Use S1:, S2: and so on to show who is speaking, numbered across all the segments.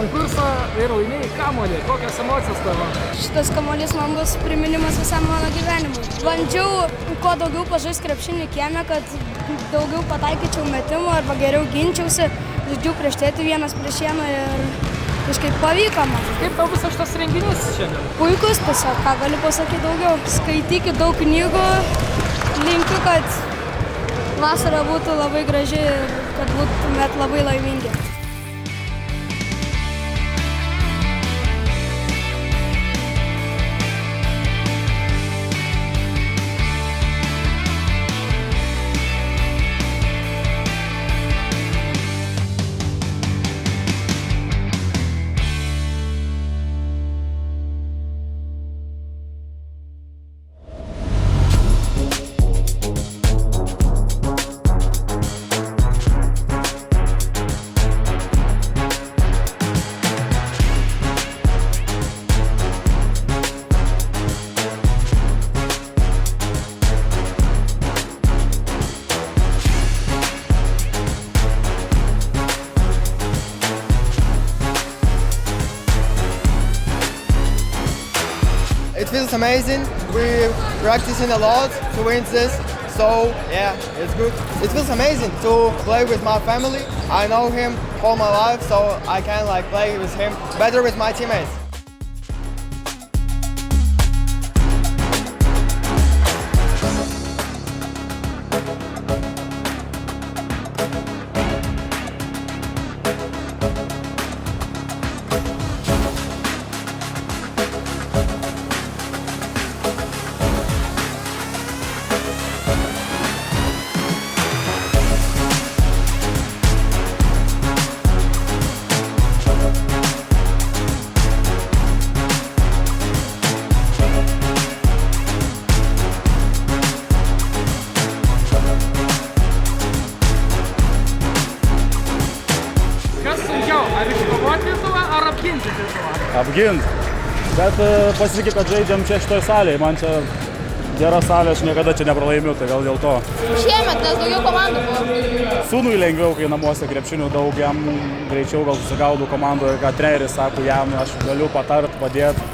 S1: konkursą ir laimėjai kamuolį. Kokios emocijos tavo?
S2: Šitas kamuolys man bus priminimas visam mano gyvenimui. Bandžiau kuo daugiau pažaisti krepšinį kieme, kad daugiau pataikyčiau metimų arba geriau ginčiausi. Žaidžiau prieš tėtį vienas prieš vieną ir kažkaip pavyko man.
S1: Kaip tau visas šitas renginys šiandien?
S2: Puikus tiesiog, ką galiu pasakyti daugiau. Skaitykit daug knygų, linkiu, kad vasara būtų labai graži ir kad būtumėt labai laimingi.
S3: It feels amazing. We're practicing a lot to win this. So yeah, it's good. It feels amazing to play with my family. I know him all my life, so I can play with him better with my teammates.
S1: Ar iškovoti titulą, ar apginti titulą?
S4: Apginti. Bet pasitikė, kad žaidžiam čia šitoj salėje. Man čia gera salė, aš niekada čia nepralaimiu, tai gal dėl to.
S2: Šiemet, nes daugiau komandų buvo.
S4: Sūnui lengviau, kai namuose krepšinių daug, jam greičiau gal susigaudau komandoje, ką treneris sako jam, aš galiu patart, padėti,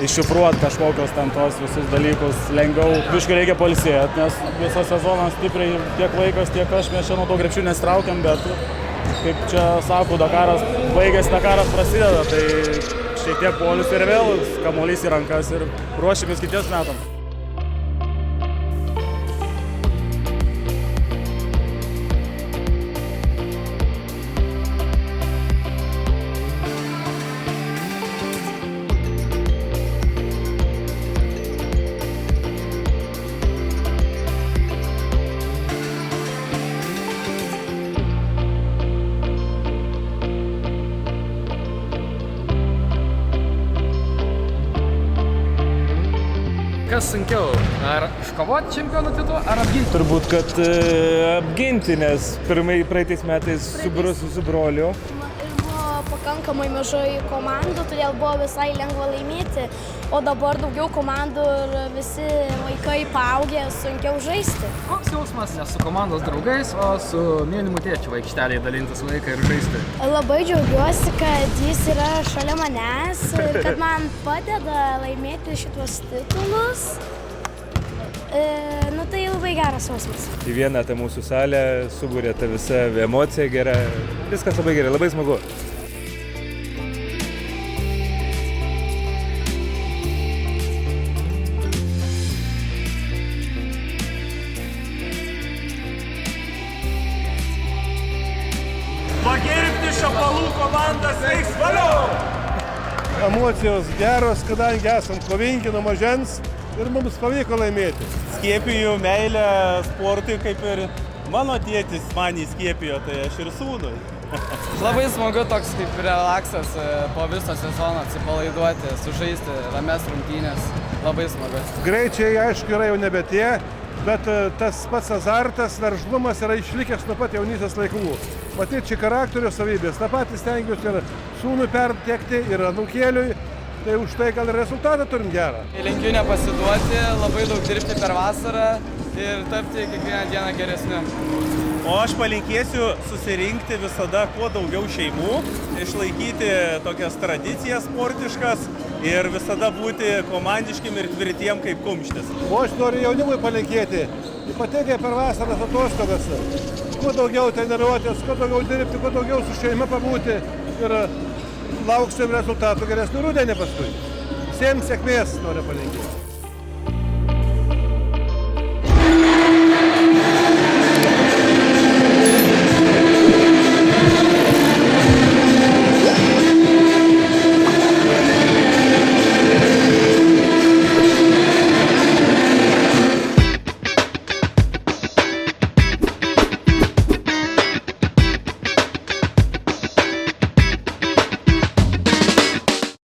S4: iššifruoti kažkokios ten tos visus dalykus lengviau. Biškai reikia pailsėti, nes visą sezoną stipriai tiek vaikas, tiek aš, mes čia nuo to krepšinių nestraukiam, bet kaip čia sako, Dakaras baigėsi, Dakaras prasideda, tai šiek tiek polius ir vėl kamuolys į rankas ir ruošimės kitiems metams.
S1: Kas sunkiau, ar iškovoti čempionų titulą, ar apginti?
S5: Turbūt, kad apginti, nes praeitais metais su broliu.
S2: Buvo pakankamai mažai komandų, todėl buvo visai lengva laimėti, o dabar daugiau komandų ir visi vaikai paaugę, sunkiau žaisti.
S1: Koks jausmas, ne su komandos draugais, o su mylimu tėčiu aikštelėje dalintis laiką ir žaisti?
S2: Labai džiaugiuosi, kad jis yra šalia manęs ir kad man padeda laimėti šitos titulus. Tai labai geras jausmas.
S5: Į vieną tą mūsų salę subūrė tą visą emociją gerą. Viskas labai gerai, labai smagu.
S4: Pagerbti Šapalų komandas veiks valiau!
S6: Emocijos geros, kadangi esam kovingi nuo mažens ir mums pavyko laimėti.
S7: Skiepiju meilę sportui, kaip ir mano tėtis man įskiepijo, tai aš ir sūnui.
S8: Labai smagu toks kaip relaksas po viso sezono atsipalaiduoti, sužaisti rames rungtynės. Labai smagu.
S6: Greičiai, aišku, yra jau nebe tie, bet tas pats azartas, veržlumas yra išlikęs nuo pat jaunystės laikų. Matyt, čia charakterio savybės. Ta patys stengiuosi ir sūnui pertekti, ir anūkėliui. Tai už tai gal ir rezultatą turim gerą.
S8: Linkiu nepasiduoti, labai daug dirbti per vasarą ir tapti kiekvieną dieną geresniu.
S7: O aš palinkėsiu susirinkti visada kuo daugiau šeimų, išlaikyti tokias tradicijas sportiškas ir visada būti komandiškim ir tvirtiem kaip kumštis.
S6: O aš noriu jaunimui palinkėti, ypatingai per vasaros atostogas, kuo daugiau treniruotis, kuo daugiau dirbti, kuo daugiau su šeima pabūti ir lauksim rezultatų geresnių rudenį paskui. Visiems sėkmės noriu palinkėti.